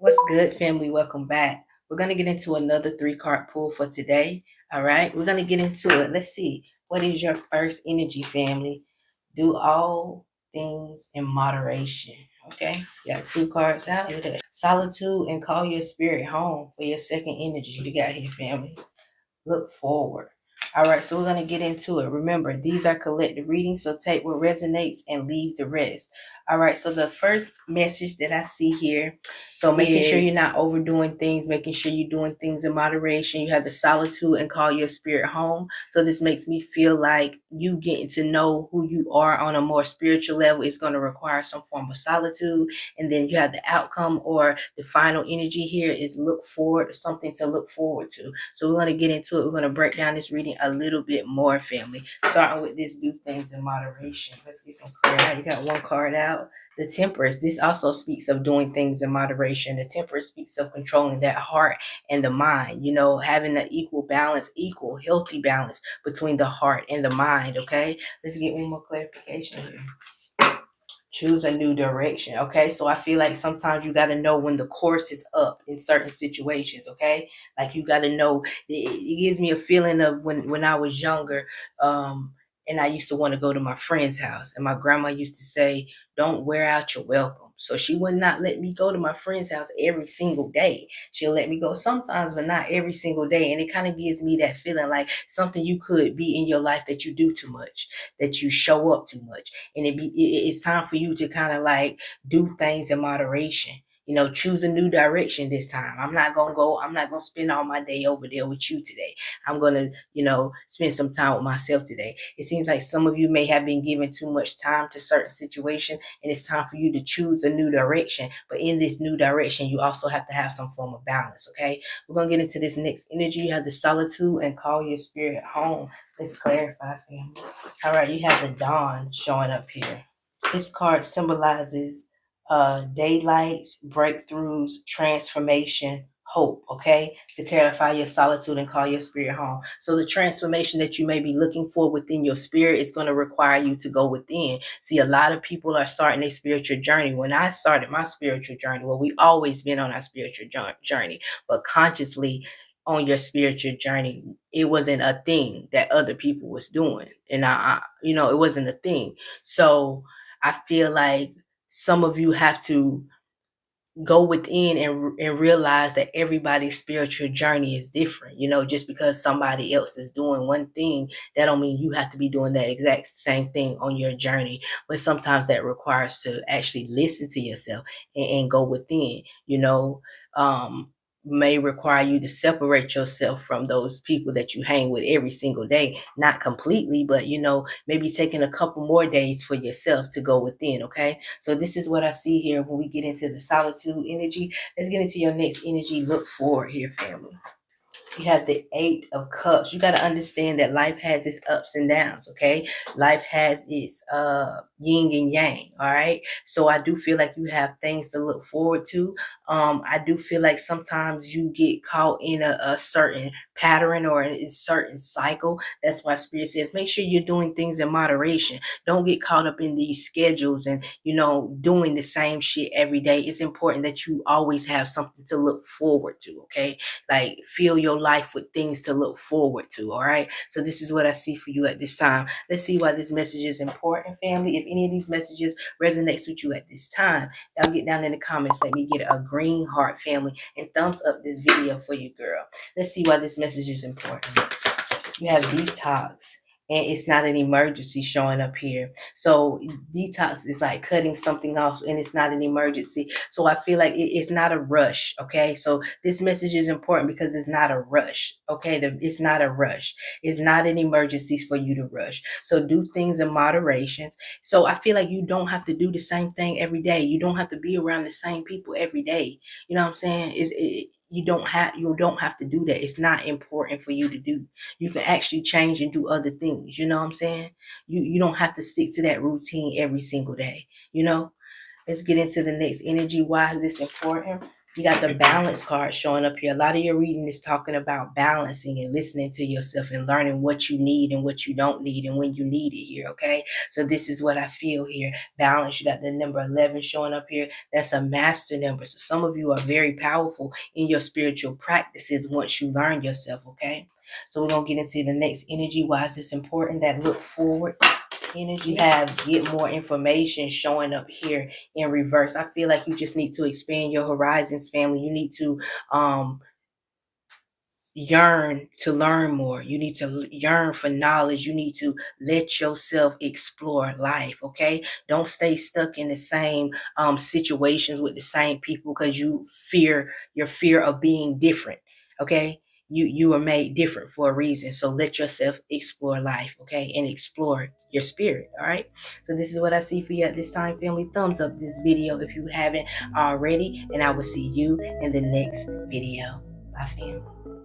What's good, family? Welcome back. We're going to get into another three-card pull for today. All right, we're going to get into it. Let's see. What is your first energy, family? Do all things in moderation. Okay, you got two cards out. Solitude and call your spirit home for your second energy you got here, family. Look forward. All right, so we're going to get into it. Remember, these are collective readings, so take what resonates and leave the rest. All right, so the first message that I see here, so making sure you're not overdoing things, making sure you're doing things in moderation. You have the solitude and call your spirit home. So this makes me feel like you getting to know who you are on a more spiritual level is going to require some form of solitude. And then you have the outcome or the final energy here is look forward, something to look forward to. So we're going to get into it. We're going to break down this reading a little bit more, family. Starting with this, do things in moderation. Let's get some clarity. You got one card out. The Temperance. This also speaks of doing things in moderation. The Temperance speaks of controlling that heart and the mind, having an equal balance, equal, healthy balance between the heart and the mind, okay? Let's get one more clarification here. Choose a new direction. Okay, so I feel like sometimes you got to know when the course is up in certain situations. Okay, like you got to know. It gives me a feeling of when I was younger, and I used to want to go to my friend's house, and my grandma used to say, "Don't wear out your welcome." So she would not let me go to my friend's house every single day. She'll let me go sometimes, but not every single day. And it kind of gives me that feeling like something you could be in your life that you do too much, that you show up too much, and it's time for you to kind of like do things in moderation. Choose a new direction this time. I'm not gonna spend all my day over there with you today. I'm gonna, spend some time with myself today. It seems like some of you may have been given too much time to certain situations, and it's time for you to choose a new direction. But in this new direction, you also have to have some form of balance. Okay, we're gonna get into this next energy. You have the solitude and call your spirit home. Let's clarify, family. All right, you have the dawn showing up here. This card symbolizes daylights, breakthroughs, transformation, hope, okay? To clarify your solitude and call your spirit home. So the transformation that you may be looking for within your spirit is going to require you to go within. See, a lot of people are starting a spiritual journey. When I started my spiritual journey, well, we always been on our spiritual journey, but consciously on your spiritual journey, it wasn't a thing that other people was doing. And it wasn't a thing. So I feel like some of you have to go within and realize that everybody's spiritual journey is different. Just because somebody else is doing one thing, that don't mean you have to be doing that exact same thing on your journey. But sometimes that requires to actually listen to yourself and go within. May require you to separate yourself from those people that you hang with every single day. Not completely, but maybe taking a couple more days for yourself to go within. Okay, so this is what I see here when we get into the solitude energy. Let's get into your next energy. Look forward here, family. You have the Eight of Cups. You got to understand that life has its ups and downs, okay? Life has its yin and yang, all right? So I do feel like you have things to look forward to. I do feel like sometimes you get caught in a certain pattern or a certain cycle. That's why Spirit says make sure you're doing things in moderation. Don't get caught up in these schedules and, doing the same shit every day. It's important that you always have something to look forward to, okay? Like fill your life with things to look forward to. All right, so this is what I see for you at this time. Let's see why this message is important, family. If any of these messages resonates with you at this time, y'all get down in the comments. Let me get a green heart, family, and thumbs up this video for you, girl. Let's see why this message is important. You have detox, and it's not an emergency showing up here. So detox is like cutting something off, and it's not an emergency. So I feel like it's not a rush. Okay, so this message is important because it's not a rush. Okay, it's not a rush. It's not an emergency for you to rush. So do things in moderation. So I feel like you don't have to do the same thing every day. You don't have to be around the same people every day. You know what I'm saying? You don't have to do that. It's not important for you to do. You can actually change and do other things. You know what I'm saying? You don't have to stick to that routine every single day. Let's get into the next energy. Why is this important? You got the balance card showing up here. A lot of your reading is talking about balancing and listening to yourself and learning what you need and what you don't need and when you need it here, okay? So this is what I feel here. Balance. You got the number 11 showing up here. That's a master number. So some of you are very powerful in your spiritual practices once you learn yourself, okay? So we're going to get into the next energy. Why is this important? That look forward energy. You have get more information showing up here in reverse. I feel like you just need to expand your horizons, family. You need to yearn to learn more. You need to yearn for knowledge. You need to let yourself explore life, okay? Don't stay stuck in the same situations with the same people because your fear of being different, okay? You are made different for a reason. So let yourself explore life, okay? And explore your spirit, all right? So this is what I see for you at this time, family. Thumbs up this video if you haven't already, and I will see you in the next video. Bye, family.